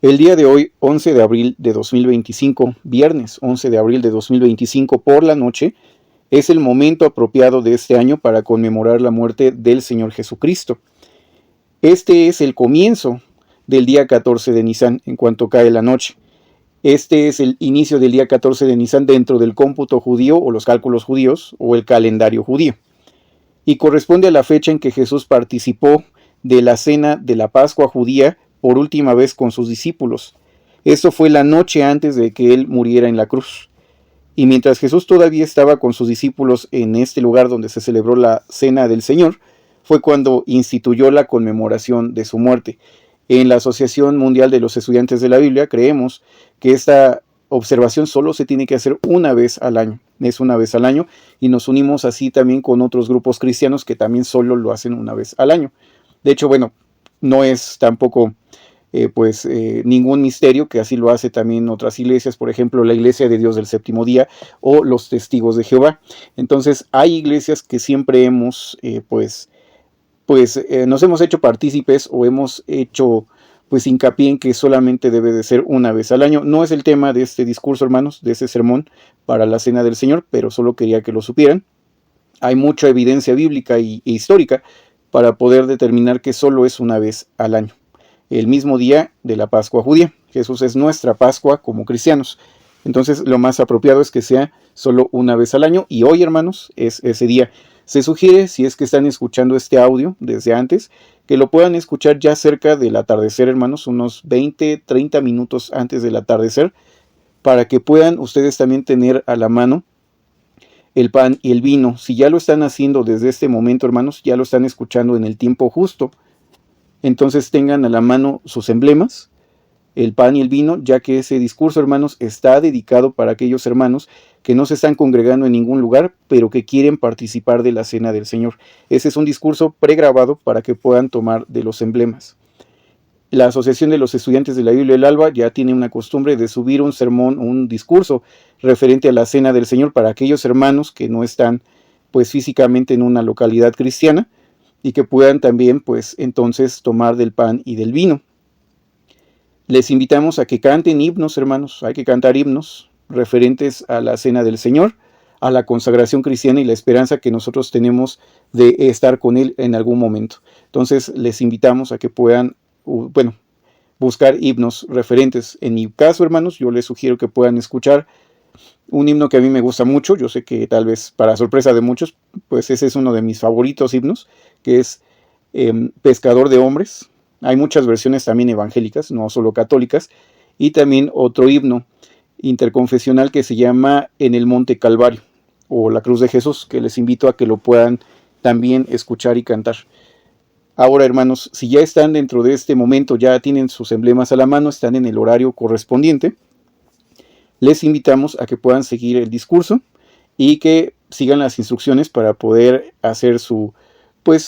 El día de hoy, 11 de abril de 2025, viernes 11 de abril de 2025 por la noche, es el momento apropiado de este año para conmemorar la muerte del Señor Jesucristo. Este es el comienzo del día 14 de Nisan en cuanto cae la noche. Este es el inicio del día 14 de Nisan dentro del cómputo judío o los cálculos judíos o el calendario judío. Y corresponde a la fecha en que Jesús participó de la cena de la Pascua judía por última vez con sus discípulos. Esto fue la noche antes de que él muriera en la cruz. Y mientras Jesús todavía estaba con sus discípulos en este lugar donde se celebró la cena del Señor, fue cuando instituyó la conmemoración de su muerte. En la Asociación Mundial de los Estudiantes de la Biblia creemos que esta observación solo se tiene que hacer una vez al año. Es una vez al año y nos unimos así también con otros grupos cristianos que también solo lo hacen una vez al año. De hecho, bueno, no es tampoco ningún misterio que así lo hace también otras iglesias, por ejemplo la Iglesia de Dios del Séptimo Día o los Testigos de Jehová. Entonces hay iglesias que siempre hemos nos hemos hecho partícipes o hemos hecho hincapié en que solamente debe de ser una vez al año. No es el tema de este discurso, hermanos, de ese sermón para la Cena del Señor, pero solo quería que lo supieran. Hay mucha evidencia bíblica e histórica para poder determinar que solo es una vez al año, el mismo día de la Pascua judía. Jesús es nuestra Pascua como cristianos. Entonces lo más apropiado es que sea solo una vez al año, y hoy, hermanos, es ese día. Se sugiere, si es que están escuchando este audio desde antes, que lo puedan escuchar ya cerca del atardecer, hermanos, unos 20, 30 minutos antes del atardecer, para que puedan ustedes también tener a la mano el pan y el vino. Si ya lo están haciendo desde este momento, hermanos, ya lo están escuchando en el tiempo justo, entonces tengan a la mano sus emblemas, el pan y el vino, ya que ese discurso, hermanos, está dedicado para aquellos hermanos que no se están congregando en ningún lugar, pero que quieren participar de la cena del Señor. Ese es un discurso pregrabado para que puedan tomar de los emblemas. La Asociación de los Estudiantes de la Biblia del Alba ya tiene una costumbre de subir un sermón, un discurso referente a la cena del Señor para aquellos hermanos que no están físicamente en una localidad cristiana y que puedan también entonces tomar del pan y del vino. Les invitamos a que canten himnos, hermanos. Hay que cantar himnos referentes a la cena del Señor, a la consagración cristiana y la esperanza que nosotros tenemos de estar con Él en algún momento. Entonces les invitamos a que puedan, buscar himnos referentes. En mi caso, hermanos, yo les sugiero que puedan escuchar un himno que a mí me gusta mucho. Yo sé que tal vez para sorpresa de muchos, ese es uno de mis favoritos himnos, que es Pescador de Hombres. Hay muchas versiones también evangélicas, no solo católicas, y también otro himno interconfesional que se llama En el Monte Calvario, o La Cruz de Jesús, que les invito a que lo puedan también escuchar y cantar. Ahora, hermanos, si ya están dentro de este momento, ya tienen sus emblemas a la mano, están en el horario correspondiente, les invitamos a que puedan seguir el discurso y que sigan las instrucciones para poder hacer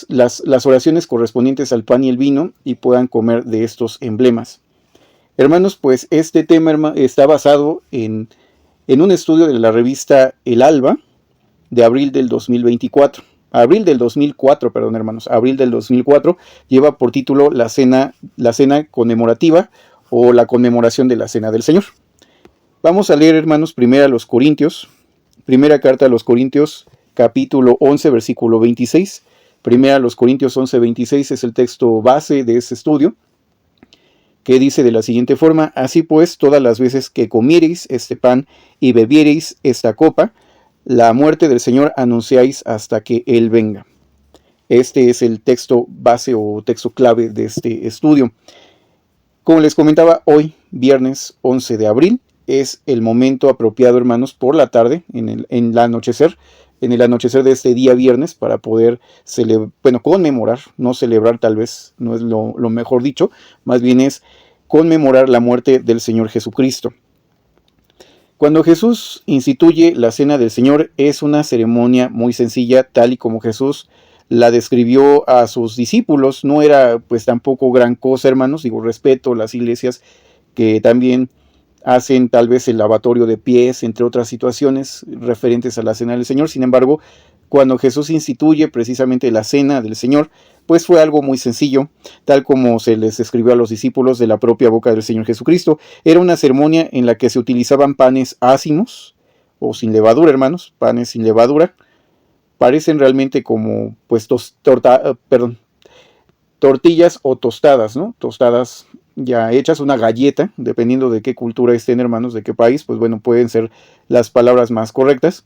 las oraciones correspondientes al pan y el vino y puedan comer de estos emblemas. Hermanos, este tema está basado en un estudio de la revista El Alba de abril del 2024. Abril del 2004, hermanos. Abril del 2004 lleva por título la cena conmemorativa o la conmemoración de la Cena del Señor. Vamos a leer, hermanos, primera carta a los Corintios, capítulo 11, versículo 26. Primera a los Corintios 11, 26 es el texto base de este estudio, que dice de la siguiente forma: así pues, todas las veces que comiereis este pan y bebiereis esta copa, la muerte del Señor anunciáis hasta que Él venga. Este es el texto base o texto clave de este estudio. Como les comentaba, hoy, viernes 11 de abril, es el momento apropiado, hermanos, por la tarde, en el anochecer de este día viernes, para poder conmemorar, no celebrar tal vez, no es lo mejor dicho, más bien es conmemorar la muerte del Señor Jesucristo. Cuando Jesús instituye la Cena del Señor, es una ceremonia muy sencilla, tal y como Jesús la describió a sus discípulos. No era tampoco gran cosa, hermanos. Respeto las iglesias que también hacen tal vez el lavatorio de pies, entre otras situaciones referentes a la Cena del Señor. Sin embargo, Cuando Jesús instituye precisamente la cena del Señor, pues fue algo muy sencillo, tal como se les escribió a los discípulos de la propia boca del Señor Jesucristo. Era una ceremonia en la que se utilizaban panes ácimos, o sin levadura, hermanos, panes sin levadura. Parecen realmente como pues tortillas o tostadas, ¿no? Tostadas ya hechas, una galleta, dependiendo de qué cultura estén, hermanos, de qué país, pues bueno, pueden ser las palabras más correctas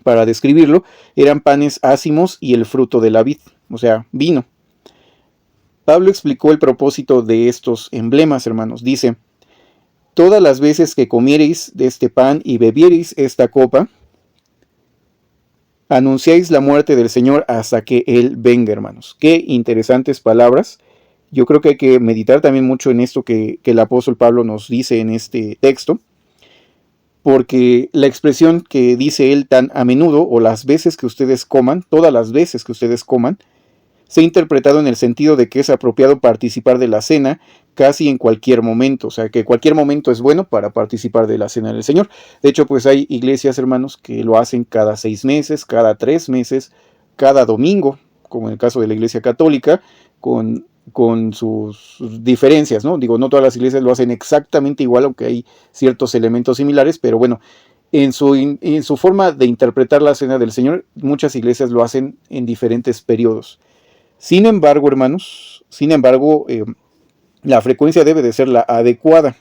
para describirlo. Eran panes ácimos y el fruto de la vid, o sea, vino. Pablo explicó el propósito de estos emblemas, hermanos. Dice: todas las veces que comiereis de este pan y bebiereis esta copa, anunciáis la muerte del Señor hasta que Él venga, hermanos. Qué interesantes palabras. Yo creo que hay que meditar también mucho en esto que el apóstol Pablo nos dice en este texto, porque la expresión que dice él tan a menudo, o las veces que ustedes coman, todas las veces que ustedes coman, se ha interpretado en el sentido de que es apropiado participar de la cena casi en cualquier momento, o sea que cualquier momento es bueno para participar de la cena del Señor. De hecho, pues hay iglesias, hermanos, que lo hacen cada 6 meses, cada 3 meses, cada domingo, como en el caso de la Iglesia Católica, con sus diferencias, ¿no? Digo, no todas las iglesias lo hacen exactamente igual, aunque hay ciertos elementos similares, pero bueno, en su forma de interpretar la cena del Señor, muchas iglesias lo hacen en diferentes periodos. Sin embargo, hermanos, la frecuencia debe de ser la adecuada.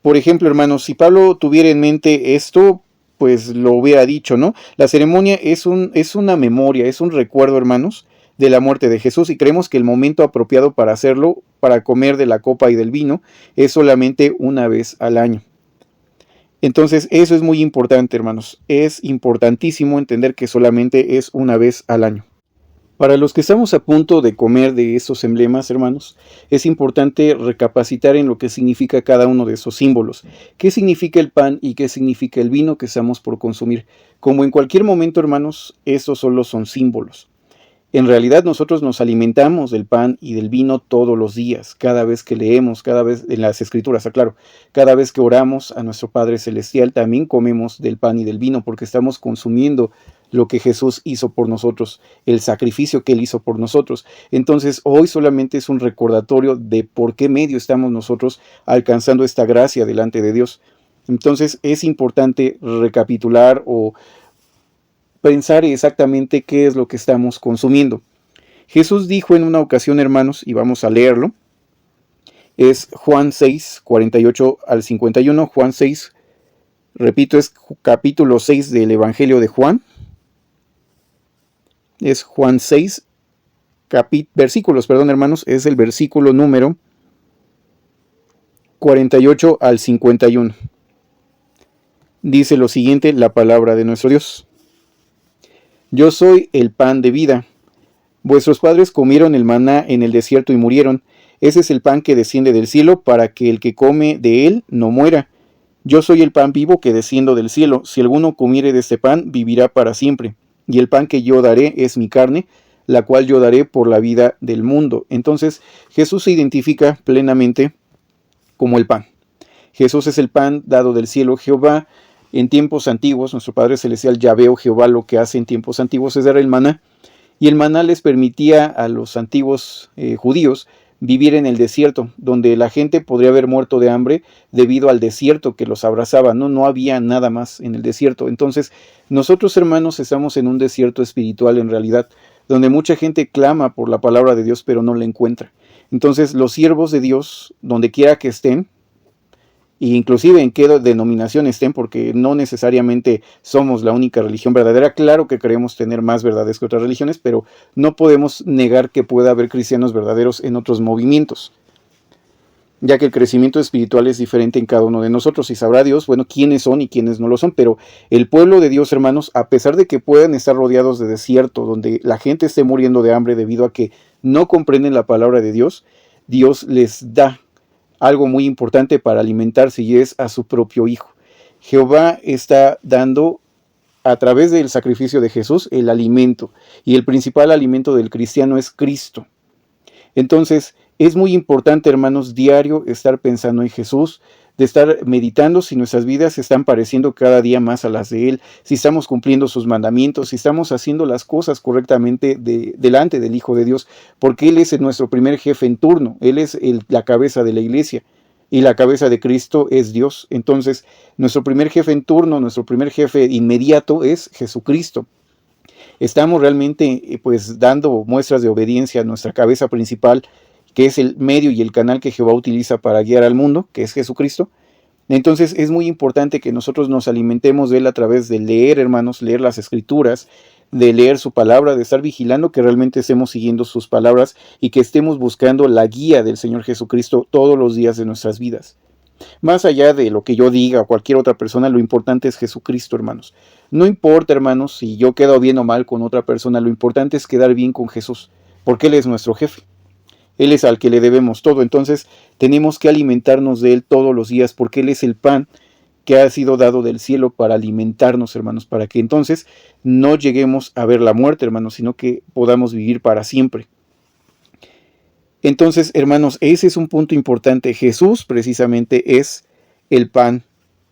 Por ejemplo, hermanos, si Pablo tuviera en mente esto, pues lo hubiera dicho, ¿no? La ceremonia es una memoria, es un recuerdo, hermanos, de la muerte de Jesús, y creemos que el momento apropiado para hacerlo, para comer de la copa y del vino, es solamente una vez al año. Entonces, eso es muy importante, hermanos. Es importantísimo entender que solamente es una vez al año. Para los que estamos a punto de comer de esos emblemas, hermanos, es importante recapacitar en lo que significa cada uno de esos símbolos. ¿Qué significa el pan y qué significa el vino que estamos por consumir? Como en cualquier momento, hermanos, estos solo son símbolos. En realidad nosotros nos alimentamos del pan y del vino todos los días, cada vez que leemos, cada vez en las escrituras, aclaro, cada vez que oramos a nuestro Padre Celestial, también comemos del pan y del vino, porque estamos consumiendo lo que Jesús hizo por nosotros, el sacrificio que Él hizo por nosotros. Entonces hoy solamente es un recordatorio de por qué medio estamos nosotros alcanzando esta gracia delante de Dios. Entonces es importante recapitular o pensar exactamente qué es lo que estamos consumiendo. Jesús dijo en una ocasión, hermanos, y vamos a leerlo, es Juan 6, 48 al 51, Juan 6, repito, es capítulo 6 del Evangelio de Juan, es Juan 6, versículos, hermanos, es el versículo número 48 al 51. Dice lo siguiente la palabra de nuestro Dios: yo soy el pan de vida. Vuestros padres comieron el maná en el desierto y murieron. Ese es el pan que desciende del cielo, para que el que come de él no muera. Yo soy el pan vivo que desciendo del cielo. Si alguno comiere de este pan, vivirá para siempre. Y el pan que yo daré es mi carne, la cual yo daré por la vida del mundo. Entonces Jesús se identifica plenamente como el pan. Jesús es el pan dado del cielo. Jehová en tiempos antiguos, nuestro Padre Celestial, Yahvé o Jehová, lo que hace en tiempos antiguos es dar el maná. Y el maná les permitía a los antiguos judíos vivir en el desierto, donde la gente podría haber muerto de hambre debido al desierto que los abrazaba. No había nada más en el desierto. Entonces, nosotros, hermanos, estamos en un desierto espiritual en realidad, donde mucha gente clama por la palabra de Dios, pero no la encuentra. Entonces, los siervos de Dios, donde quiera que estén, e inclusive en qué denominación estén, porque no necesariamente somos la única religión verdadera. Claro que creemos tener más verdades que otras religiones, pero no podemos negar que pueda haber cristianos verdaderos en otros movimientos, ya que el crecimiento espiritual es diferente en cada uno de nosotros, y sabrá Dios, bueno, quiénes son y quiénes no lo son. Pero el pueblo de Dios, hermanos, a pesar de que puedan estar rodeados de desierto, donde la gente esté muriendo de hambre debido a que no comprenden la palabra de Dios, Dios les da algo muy importante para alimentarse, y es a su propio Hijo. Jehová está dando a través del sacrificio de Jesús el alimento, y el principal alimento del cristiano es Cristo. Entonces es muy importante, hermanos, diario estar pensando en Jesús, de estar meditando si nuestras vidas se están pareciendo cada día más a las de Él, si estamos cumpliendo sus mandamientos, si estamos haciendo las cosas correctamente delante del Hijo de Dios, porque Él es nuestro primer jefe en turno, Él es la cabeza de la iglesia. Y la cabeza de Cristo es Dios. Entonces, nuestro primer jefe en turno, nuestro primer jefe inmediato es Jesucristo. Estamos realmente pues dando muestras de obediencia a nuestra cabeza principal, que es el medio y el canal que Jehová utiliza para guiar al mundo, que es Jesucristo. Entonces es muy importante que nosotros nos alimentemos de Él a través de leer, hermanos, leer las Escrituras, de leer su palabra, de estar vigilando que realmente estemos siguiendo sus palabras y que estemos buscando la guía del Señor Jesucristo todos los días de nuestras vidas. Más allá de lo que yo diga o cualquier otra persona, lo importante es Jesucristo, hermanos. No importa, hermanos, si yo quedo bien o mal con otra persona, lo importante es quedar bien con Jesús, porque Él es nuestro jefe. Él es al que le debemos todo. Entonces tenemos que alimentarnos de Él todos los días, porque Él es el pan que ha sido dado del cielo para alimentarnos, hermanos, para que entonces no lleguemos a ver la muerte, hermanos, sino que podamos vivir para siempre. Entonces, hermanos, ese es un punto importante. Jesús precisamente es el pan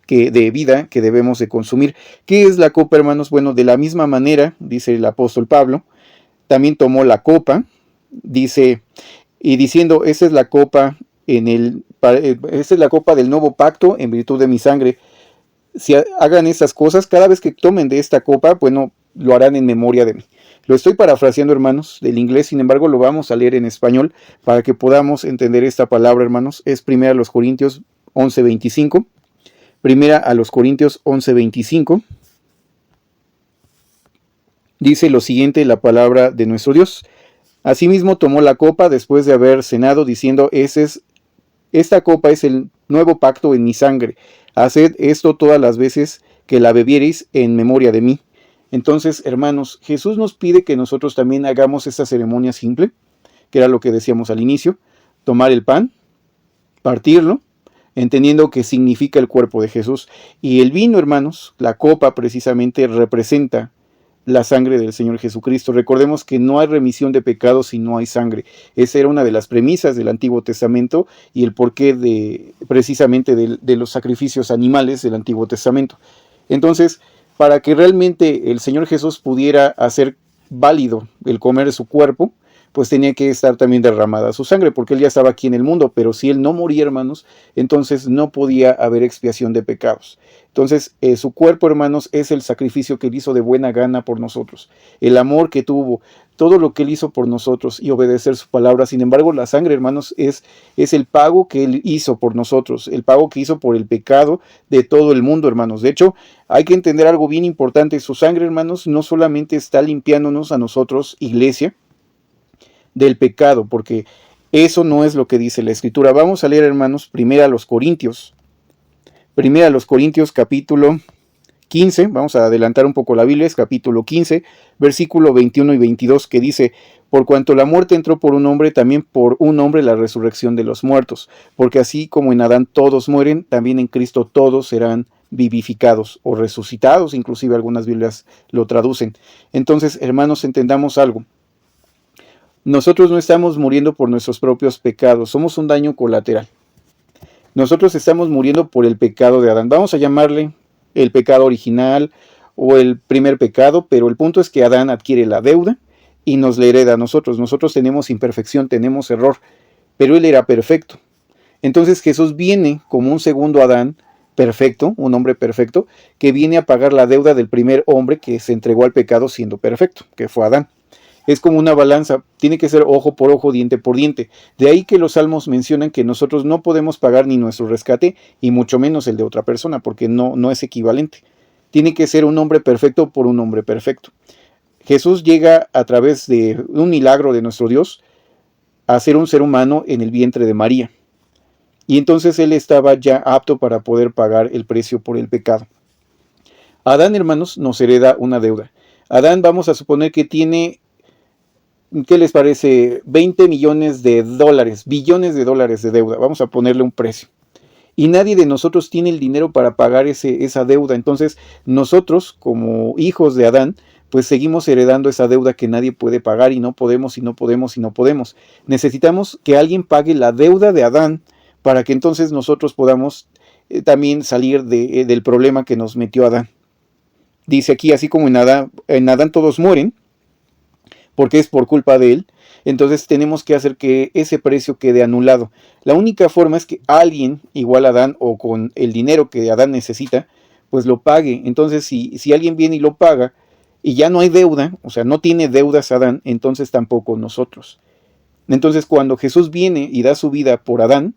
de vida que debemos de consumir. ¿Qué es la copa, hermanos? Bueno, de la misma manera, dice el apóstol Pablo, también tomó la copa, dice, y diciendo, esa es la copa esta es la copa del nuevo pacto en virtud de mi sangre. Si hagan estas cosas, cada vez que tomen de esta copa, bueno, lo harán en memoria de mí. Lo estoy parafraseando, hermanos, del inglés, sin embargo, lo vamos a leer en español para que podamos entender esta palabra, hermanos. Es 1 Corintios 11:25. 1 Corintios 11:25. Dice lo siguiente la palabra de nuestro Dios. Asimismo tomó la copa después de haber cenado, diciendo, esta copa es el nuevo pacto en mi sangre. Haced esto todas las veces que la bebiereis en memoria de mí. Entonces, hermanos, Jesús nos pide que nosotros también hagamos esta ceremonia simple, que era lo que decíamos al inicio, tomar el pan, partirlo, entendiendo que significa el cuerpo de Jesús. Y el vino, hermanos, la copa precisamente representa la sangre del Señor Jesucristo. Recordemos que no hay remisión de pecados si no hay sangre. Esa era una de las premisas del Antiguo Testamento y el porqué precisamente de los sacrificios animales del Antiguo Testamento. Entonces, para que realmente el Señor Jesús pudiera hacer válido el comer su cuerpo, pues tenía que estar también derramada su sangre, porque Él ya estaba aquí en el mundo, pero si Él no moría, hermanos, entonces no podía haber expiación de pecados. Entonces, su cuerpo, hermanos, es el sacrificio que Él hizo de buena gana por nosotros, el amor que tuvo, todo lo que Él hizo por nosotros y obedecer su palabra. Sin embargo, la sangre, hermanos, es el pago que Él hizo por nosotros, el pago que hizo por el pecado de todo el mundo, hermanos. De hecho, hay que entender algo bien importante. Su sangre, hermanos, no solamente está limpiándonos a nosotros, iglesia, del pecado, porque eso no es lo que dice la Escritura. Vamos a leer, hermanos, 1 Corintios capítulo 15, vamos a adelantar un poco la Biblia, es capítulo 15, versículo 21 y 22, que dice, por cuanto la muerte entró por un hombre, también por un hombre la resurrección de los muertos, porque así como en Adán todos mueren, también en Cristo todos serán vivificados o resucitados, inclusive algunas Biblias lo traducen. Entonces, hermanos, entendamos algo. Nosotros no estamos muriendo por nuestros propios pecados, somos un daño colateral. Nosotros estamos muriendo por el pecado de Adán. Vamos a llamarle el pecado original o el primer pecado, pero el punto es que Adán adquiere la deuda y nos la hereda a nosotros. Nosotros tenemos imperfección, tenemos error, pero Él era perfecto. Entonces Jesús viene como un segundo Adán perfecto, un hombre perfecto, que viene a pagar la deuda del primer hombre que se entregó al pecado siendo perfecto, que fue Adán. Es como una balanza, tiene que ser ojo por ojo, diente por diente. De ahí que los salmos mencionan que nosotros no podemos pagar ni nuestro rescate y mucho menos el de otra persona, porque no es equivalente. Tiene que ser un hombre perfecto por un hombre perfecto. Jesús llega a través de un milagro de nuestro Dios a ser un ser humano en el vientre de María. Y entonces Él estaba ya apto para poder pagar el precio por el pecado. Adán, hermanos, nos hereda una deuda. Adán, vamos a suponer que tiene, ¿qué les parece? 20 millones de dólares, billones de dólares de deuda. Vamos a ponerle un precio. Y nadie de nosotros tiene el dinero para pagar esa deuda. Entonces, nosotros, como hijos de Adán, pues seguimos heredando esa deuda que nadie puede pagar y no podemos, y no podemos, y no podemos. Necesitamos que alguien pague la deuda de Adán para que entonces nosotros podamos también salir del problema que nos metió Adán. Dice aquí, así como en Adán todos mueren, porque es por culpa de él, entonces tenemos que hacer que ese precio quede anulado. La única forma es que alguien, igual a Adán, o con el dinero que Adán necesita, pues lo pague. Entonces si alguien viene y lo paga, y ya no hay deuda, o sea, no tiene deudas Adán, entonces tampoco nosotros. Entonces cuando Jesús viene y da su vida por Adán,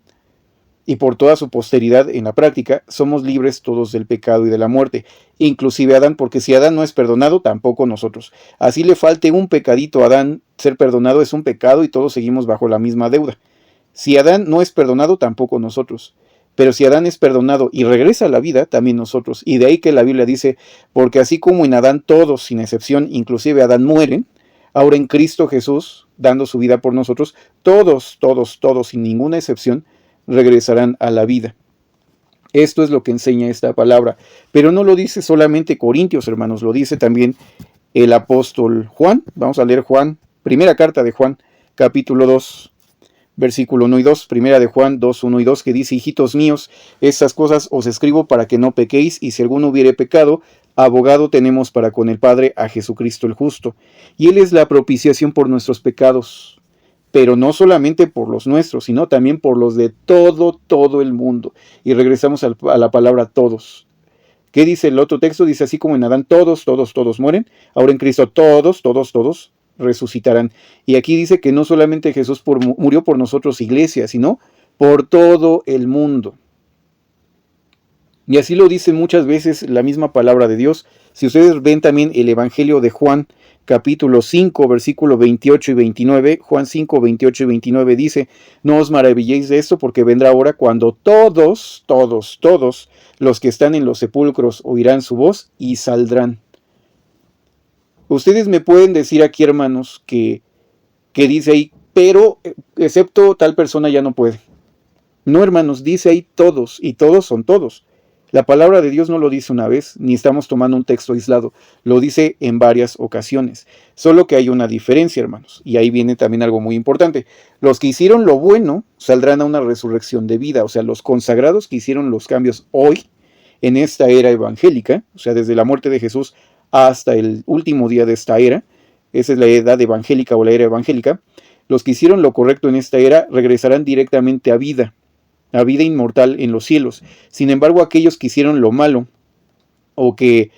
y por toda su posteridad en la práctica, somos libres todos del pecado y de la muerte, inclusive Adán, porque si Adán no es perdonado, tampoco nosotros. Así le falte un pecadito a Adán, ser perdonado es un pecado y todos seguimos bajo la misma deuda. Si Adán no es perdonado, tampoco nosotros. Pero si Adán es perdonado y regresa a la vida, también nosotros. Y de ahí que la Biblia dice, porque así como en Adán todos, sin excepción, inclusive Adán mueren, ahora en Cristo Jesús, dando su vida por nosotros, todos, sin ninguna excepción, regresarán a la vida. Esto es lo que enseña esta palabra. Pero no lo dice solamente Corintios, hermanos, lo dice también el apóstol Juan. Vamos a leer Juan, primera carta de Juan, capítulo 2, versículo 1 y 2, primera de Juan 2, 1 y 2, que dice, hijitos míos, estas cosas os escribo para que no pequéis, y si alguno hubiere pecado, abogado tenemos para con el Padre a Jesucristo el justo. Y Él es la propiciación por nuestros pecados, pero no solamente por los nuestros, sino también por los de todo el mundo. Y regresamos a la palabra todos. ¿Qué dice el otro texto? Dice, así como en Adán todos mueren, ahora en Cristo todos resucitarán. Y aquí dice que no solamente Jesús murió por nosotros, iglesia, sino por todo el mundo. Y así lo dice muchas veces la misma palabra de Dios. Si ustedes ven también el Evangelio de Juan, capítulo 5, versículo 28 y 29, Juan 5, 28 y 29 dice, no os maravilléis de esto, porque vendrá hora cuando todos los que están en los sepulcros oirán su voz y saldrán. Ustedes me pueden decir aquí, hermanos, que dice ahí, pero excepto tal persona ya no puede. No, hermanos, dice ahí todos, y todos son todos. La palabra de Dios no lo dice una vez, ni estamos tomando un texto aislado, lo dice en varias ocasiones. Solo que hay una diferencia, hermanos, y ahí viene también algo muy importante. Los que hicieron lo bueno saldrán a una resurrección de vida, o sea, los consagrados que hicieron los cambios hoy, en esta era evangélica, o sea, desde la muerte de Jesús hasta el último día de esta era, esa es la edad evangélica o la era evangélica, los que hicieron lo correcto en esta era regresarán directamente a vida inmortal en los cielos. Sin embargo, aquellos que hicieron lo malo o que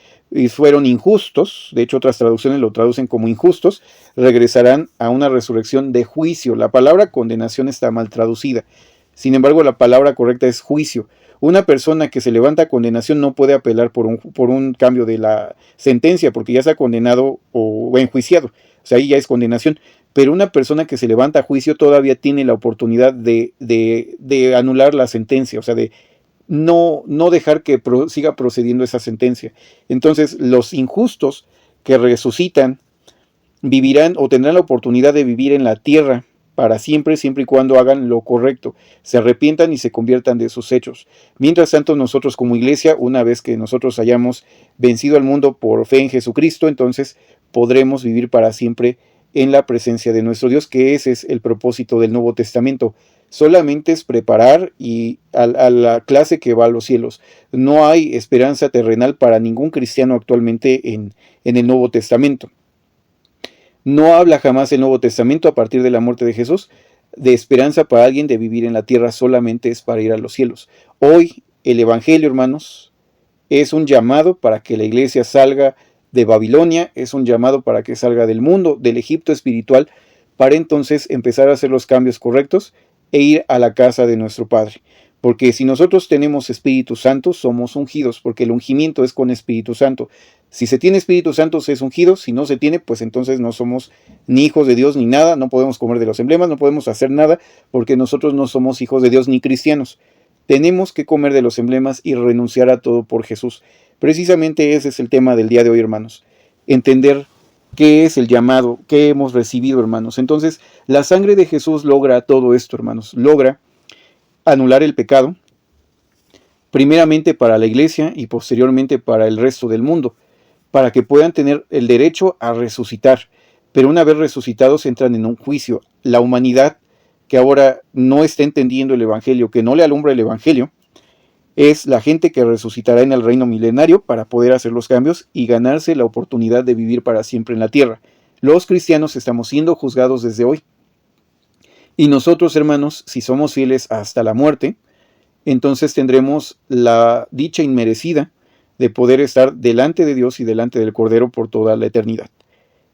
fueron injustos, de hecho otras traducciones lo traducen como injustos, regresarán a una resurrección de juicio. La palabra condenación está mal traducida. Sin embargo, la palabra correcta es juicio. Una persona que se levanta a condenación no puede apelar por un cambio de la sentencia porque ya está condenado o enjuiciado. O sea, ahí ya es condenación. Pero una persona que se levanta a juicio todavía tiene la oportunidad de anular la sentencia, o sea, de no dejar que siga procediendo esa sentencia. Entonces, los injustos que resucitan vivirán o tendrán la oportunidad de vivir en la tierra para siempre, siempre y cuando hagan lo correcto, se arrepientan y se conviertan de sus hechos. Mientras tanto, nosotros como iglesia, una vez que nosotros hayamos vencido al mundo por fe en Jesucristo, entonces podremos vivir para siempre en la presencia de nuestro Dios, que ese es el propósito del Nuevo Testamento. Solamente es preparar y a la clase que va a los cielos. No hay esperanza terrenal para ningún cristiano actualmente en el Nuevo Testamento. No habla jamás el Nuevo Testamento a partir de la muerte de Jesús de esperanza para alguien de vivir en la tierra, solamente es para ir a los cielos. Hoy el Evangelio, hermanos, es un llamado para que la iglesia salga de Babilonia, es un llamado para que salga del mundo, del Egipto espiritual, para entonces empezar a hacer los cambios correctos e ir a la casa de nuestro Padre. Porque si nosotros tenemos Espíritu Santo, somos ungidos, porque el ungimiento es con Espíritu Santo. Si se tiene Espíritu Santo, se es ungido. Si no se tiene, pues entonces no somos ni hijos de Dios ni nada. No podemos comer de los emblemas, no podemos hacer nada, porque nosotros no somos hijos de Dios ni cristianos. Tenemos que comer de los emblemas y renunciar a todo por Jesús. Precisamente ese es el tema del día de hoy, hermanos. Entender qué es el llamado, qué hemos recibido, hermanos. Entonces, la sangre de Jesús logra todo esto, hermanos. Logra anular el pecado, primeramente para la iglesia y posteriormente para el resto del mundo, para que puedan tener el derecho a resucitar. Pero una vez resucitados entran en un juicio. La humanidad que ahora no está entendiendo el Evangelio, que no le alumbra el Evangelio, Es la gente que resucitará en el reino milenario para poder hacer los cambios y ganarse la oportunidad de vivir para siempre en la tierra. Los cristianos estamos siendo juzgados desde hoy. Y nosotros, hermanos, si somos fieles hasta la muerte, entonces tendremos la dicha inmerecida de poder estar delante de Dios y delante del Cordero por toda la eternidad.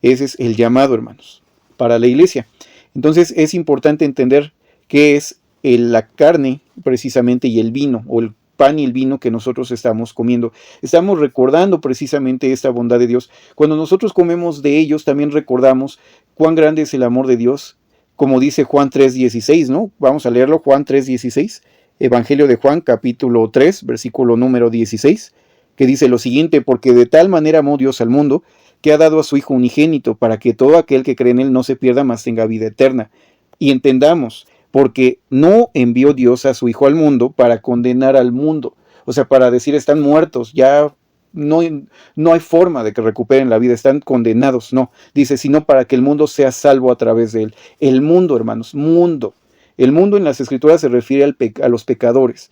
Ese es el llamado, hermanos, para la iglesia. Entonces es importante entender qué es la carne precisamente y el vino, o el pan y el vino que nosotros estamos comiendo. Estamos recordando precisamente esta bondad de Dios. Cuando nosotros comemos de ellos, también recordamos cuán grande es el amor de Dios, como dice Juan 3:16, ¿no? Vamos a leerlo, Juan 3:16, Evangelio de Juan, capítulo 3, versículo número 16, que dice lo siguiente: porque de tal manera amó Dios al mundo, que ha dado a su Hijo unigénito, para que todo aquel que cree en él no se pierda, mas tenga vida eterna. Y entendamos, porque no envió Dios a su Hijo al mundo para condenar al mundo, o sea, para decir están muertos, ya no hay forma de que recuperen la vida, están condenados, no, dice, sino para que el mundo sea salvo a través de él. El mundo, hermanos, mundo. El mundo en las Escrituras se refiere a los pecadores,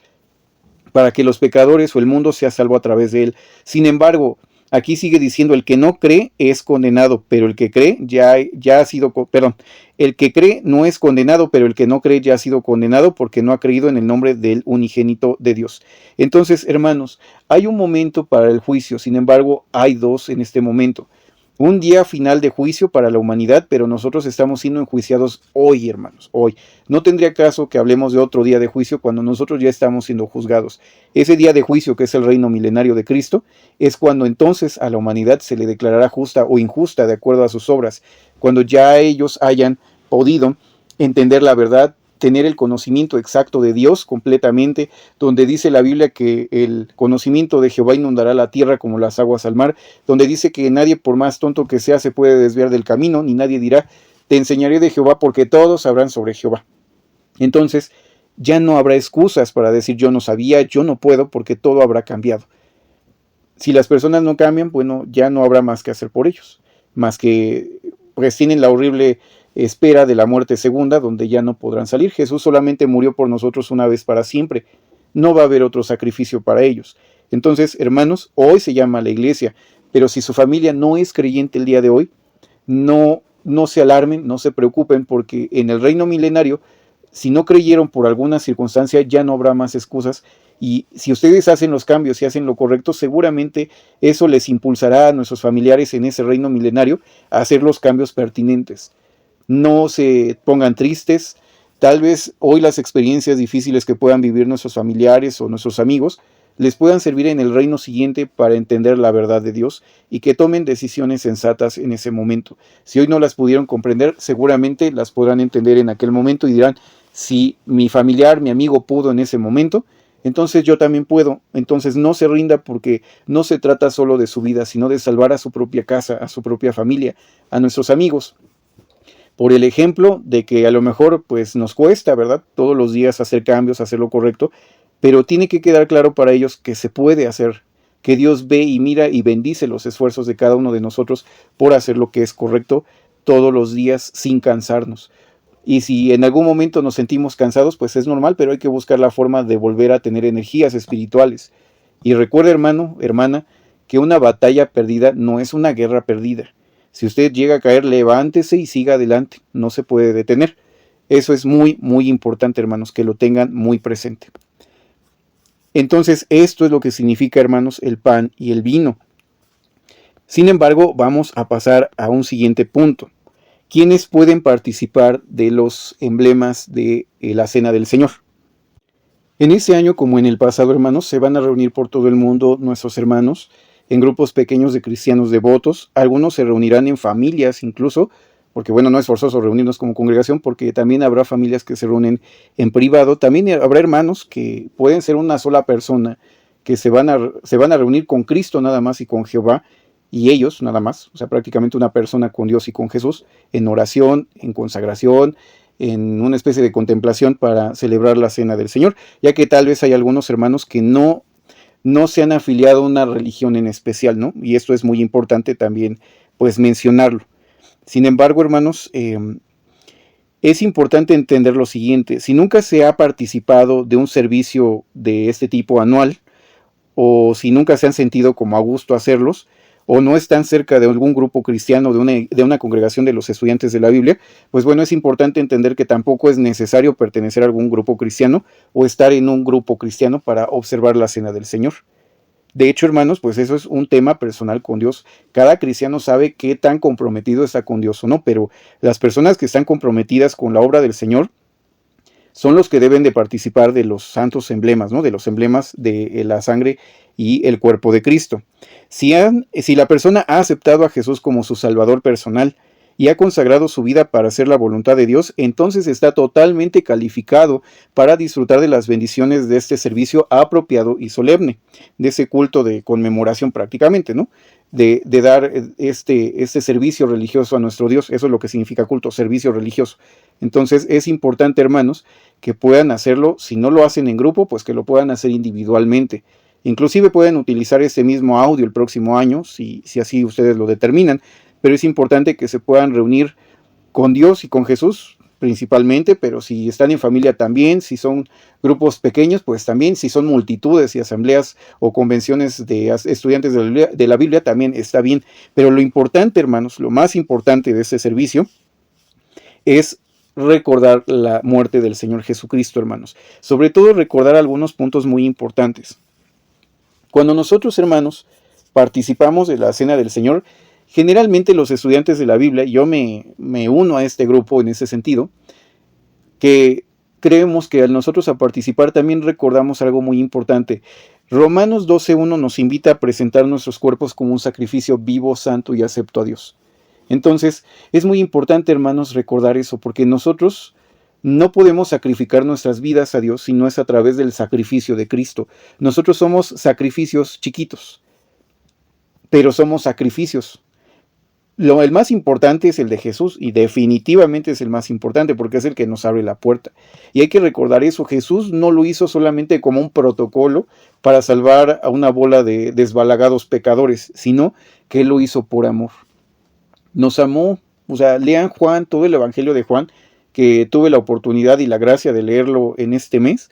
para que los pecadores o el mundo sea salvo a través de él. Sin embargo, aquí sigue diciendo, el que no cree es condenado, pero el que cree ya ha sido, el que cree no es condenado, pero el que no cree ya ha sido condenado porque no ha creído en el nombre del unigénito de Dios. Entonces, hermanos, hay un momento para el juicio, sin embargo, hay dos en este momento. Un día final de juicio para la humanidad, pero nosotros estamos siendo enjuiciados hoy, hermanos, hoy. No tendría caso que hablemos de otro día de juicio cuando nosotros ya estamos siendo juzgados. Ese día de juicio, que es el reino milenario de Cristo, es cuando entonces a la humanidad se le declarará justa o injusta de acuerdo a sus obras, cuando ya ellos hayan podido entender la verdad, tener el conocimiento exacto de Dios completamente, donde dice la Biblia que el conocimiento de Jehová inundará la tierra como las aguas al mar, donde dice que nadie, por más tonto que sea, se puede desviar del camino, ni nadie dirá, te enseñaré de Jehová, porque todos sabrán sobre Jehová. Entonces, ya no habrá excusas para decir yo no sabía, yo no puedo, porque todo habrá cambiado. Si las personas no cambian, bueno, ya no habrá más que hacer por ellos, más que pues tienen la horrible espera de la muerte segunda, donde ya no podrán salir. Jesús solamente murió por nosotros una vez para siempre. No va a haber otro sacrificio para ellos. Entonces, hermanos, hoy se llama la iglesia, pero si su familia no es creyente el día de hoy, no se alarmen, no se preocupen, porque en el reino milenario, si no creyeron por alguna circunstancia, ya no habrá más excusas. Y si ustedes hacen los cambios y hacen lo correcto, seguramente eso les impulsará a nuestros familiares en ese reino milenario a hacer los cambios pertinentes. No se pongan tristes. Tal vez hoy las experiencias difíciles que puedan vivir nuestros familiares o nuestros amigos les puedan servir en el reino siguiente para entender la verdad de Dios y que tomen decisiones sensatas en ese momento. Si hoy no las pudieron comprender, seguramente las podrán entender en aquel momento y dirán, si mi familiar, mi amigo pudo en ese momento, entonces yo también puedo. Entonces no se rinda, porque no se trata solo de su vida, sino de salvar a su propia casa, a su propia familia, a nuestros amigos. Por el ejemplo de que a lo mejor pues nos cuesta, ¿verdad?, todos los días hacer cambios, hacer lo correcto, pero tiene que quedar claro para ellos que se puede hacer, que Dios ve y mira y bendice los esfuerzos de cada uno de nosotros por hacer lo que es correcto todos los días sin cansarnos. Y si en algún momento nos sentimos cansados, pues es normal, pero hay que buscar la forma de volver a tener energías espirituales. Y recuerde, hermano, hermana, que una batalla perdida no es una guerra perdida. Si usted llega a caer, levántese y siga adelante, no se puede detener. Eso es muy, muy importante, hermanos, que lo tengan muy presente. Entonces, esto es lo que significa, hermanos, el pan y el vino. Sin embargo, vamos a pasar a un siguiente punto. ¿Quiénes pueden participar de los emblemas de la Cena del Señor? En este año, como en el pasado, hermanos, se van a reunir por todo el mundo nuestros hermanos en grupos pequeños de cristianos devotos. Algunos se reunirán en familias incluso, porque bueno, no es forzoso reunirnos como congregación, porque también habrá familias que se reúnen en privado. También habrá hermanos que pueden ser una sola persona, que se van a reunir con Cristo nada más y con Jehová, y ellos nada más, o sea, prácticamente una persona con Dios y con Jesús, en oración, en consagración, en una especie de contemplación para celebrar la Cena del Señor, ya que tal vez hay algunos hermanos que no se han afiliado a una religión en especial, ¿no? Y esto es muy importante también, pues, mencionarlo. Sin embargo, hermanos, Es importante entender lo siguiente: si nunca se ha participado de un servicio de este tipo anual, o si nunca se han sentido como a gusto hacerlos, o no están cerca de algún grupo cristiano, de una congregación de los estudiantes de la Biblia, pues bueno, es importante entender que tampoco es necesario pertenecer a algún grupo cristiano o estar en un grupo cristiano para observar la cena del Señor. De hecho, hermanos, pues eso es un tema personal con Dios. Cada cristiano sabe qué tan comprometido está con Dios o no, pero las personas que están comprometidas con la obra del Señor son los que deben de participar de los santos emblemas, ¿no? De los emblemas de la sangre y el cuerpo de Cristo. Si la persona ha aceptado a Jesús como su Salvador personal y ha consagrado su vida para hacer la voluntad de Dios, entonces está totalmente calificado para disfrutar de las bendiciones de este servicio apropiado y solemne, de ese culto de conmemoración prácticamente, ¿no? De dar este servicio religioso a nuestro Dios. Eso es lo que significa culto, servicio religioso. Entonces es importante, hermanos, que puedan hacerlo. Si no lo hacen en grupo, pues que lo puedan hacer individualmente. Inclusive pueden utilizar ese mismo audio el próximo año, si así ustedes lo determinan, pero es importante que se puedan reunir con Dios y con Jesús principalmente, pero si están en familia también, si son grupos pequeños, pues también, si son multitudes y asambleas o convenciones de estudiantes de la Biblia, también está bien. Pero lo importante, hermanos, lo más importante de este servicio es recordar la muerte del Señor Jesucristo, hermanos. Sobre todo recordar algunos puntos muy importantes. Cuando nosotros, hermanos, participamos de la cena del Señor, generalmente los estudiantes de la Biblia, yo me uno a este grupo en ese sentido, que creemos que al nosotros a participar también recordamos algo muy importante. Romanos 12:1 nos invita a presentar nuestros cuerpos como un sacrificio vivo, santo y acepto a Dios. Entonces, es muy importante, hermanos, recordar eso, porque nosotros no podemos sacrificar nuestras vidas a Dios si no es a través del sacrificio de Cristo. Nosotros somos sacrificios chiquitos, pero somos sacrificios. El más importante es el de Jesús, y definitivamente es el más importante porque es el que nos abre la puerta. Y hay que recordar eso: Jesús no lo hizo solamente como un protocolo para salvar a una bola de desbalagados pecadores, sino que Él lo hizo por amor. Nos amó. O sea, lean Juan, todo el Evangelio de Juan, que tuve la oportunidad y la gracia de leerlo en este mes.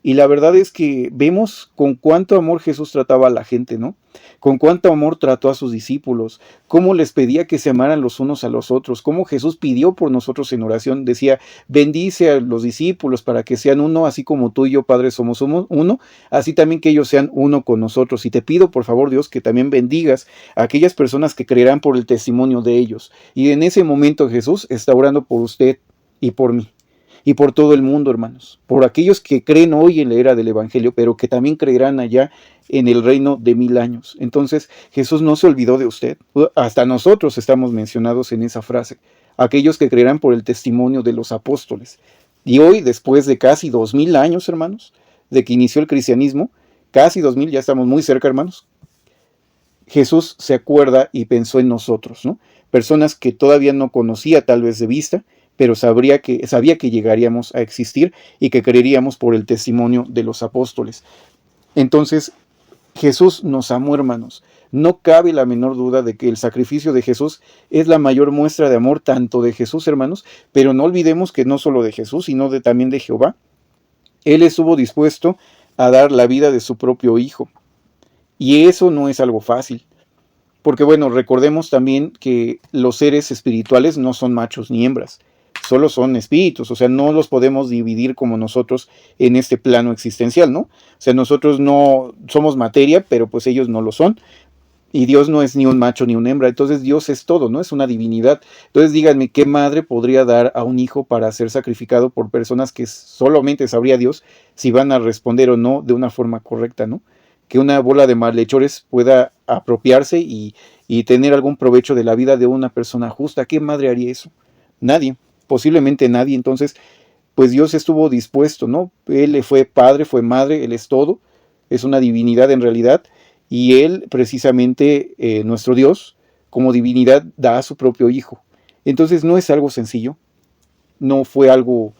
Y la verdad es que vemos con cuánto amor Jesús trataba a la gente, ¿no? Con cuánto amor trató a sus discípulos, cómo les pedía que se amaran los unos a los otros, cómo Jesús pidió por nosotros en oración, decía: bendice a los discípulos para que sean uno, así como tú y yo, Padre, somos uno, así también que ellos sean uno con nosotros. Y te pido, por favor, Dios, que también bendigas a aquellas personas que creerán por el testimonio de ellos. Y en ese momento Jesús está orando por usted y por mí. Y por todo el mundo, hermanos, por aquellos que creen hoy en la era del Evangelio, pero que también creerán allá en el reino de 1000 años. Entonces, Jesús no se olvidó de usted. Hasta nosotros estamos mencionados en esa frase: aquellos que creerán por el testimonio de los apóstoles. Y hoy, después de casi 2000 años, hermanos, de que inició el cristianismo, casi 2000, ya estamos muy cerca, hermanos, Jesús se acuerda y pensó en nosotros, ¿no? Personas que todavía no conocía tal vez de vista, pero sabía que llegaríamos a existir y que creeríamos por el testimonio de los apóstoles. Entonces, Jesús nos amó, hermanos. No cabe la menor duda de que el sacrificio de Jesús es la mayor muestra de amor, tanto de Jesús, hermanos, pero no olvidemos que no solo de Jesús, sino también de Jehová. Él estuvo dispuesto a dar la vida de su propio Hijo. Y eso no es algo fácil. Porque bueno, recordemos también que los seres espirituales no son machos ni hembras. Solo son espíritus, o sea, no los podemos dividir como nosotros en este plano existencial, ¿no? O sea, nosotros no somos materia, pero pues ellos no lo son. Y Dios no es ni un macho ni una hembra, entonces Dios es todo, ¿no? Es una divinidad. Entonces díganme, ¿qué madre podría dar a un hijo para ser sacrificado por personas que solamente sabría Dios si van a responder o no de una forma correcta, ¿no? Que una bola de malhechores pueda apropiarse y tener algún provecho de la vida de una persona justa. ¿Qué madre haría eso? Nadie. Posiblemente nadie. Entonces, pues Dios estuvo dispuesto, ¿no? Él le fue padre, fue madre, Él es todo, es una divinidad en realidad, y Él precisamente, nuestro Dios, como divinidad, da a su propio Hijo. Entonces no es algo sencillo, no fue algo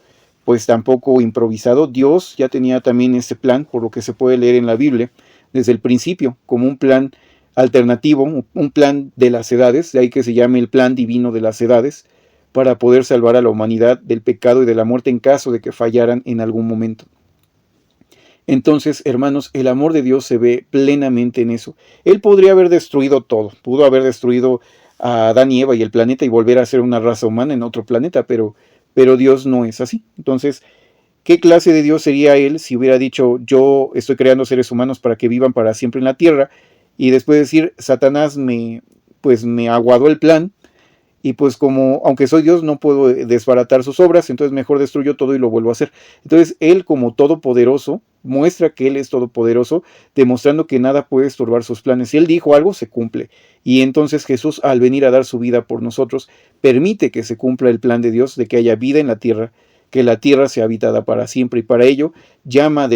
pues tampoco improvisado. Dios ya tenía también ese plan, por lo que se puede leer en la Biblia, desde el principio, como un plan alternativo, un plan de las edades, de ahí que se llame el plan divino de las edades, para poder salvar a la humanidad del pecado y de la muerte en caso de que fallaran en algún momento. Entonces, hermanos, el amor de Dios se ve plenamente en eso. Él podría haber destruido todo, pudo haber destruido a Adán y Eva y el planeta y volver a ser una raza humana en otro planeta, pero Dios no es así. Entonces, ¿qué clase de Dios sería Él si hubiera dicho, yo estoy creando seres humanos para que vivan para siempre en la tierra, y después decir, Satanás me aguadó el plan, y pues como, aunque soy Dios, no puedo desbaratar sus obras, entonces mejor destruyo todo y lo vuelvo a hacer? Entonces Él, como todopoderoso, muestra que Él es todopoderoso, demostrando que nada puede estorbar sus planes. Si Él dijo algo, se cumple. Y entonces Jesús, al venir a dar su vida por nosotros, permite que se cumpla el plan de Dios de que haya vida en la tierra, que la tierra sea habitada para siempre, y para ello llama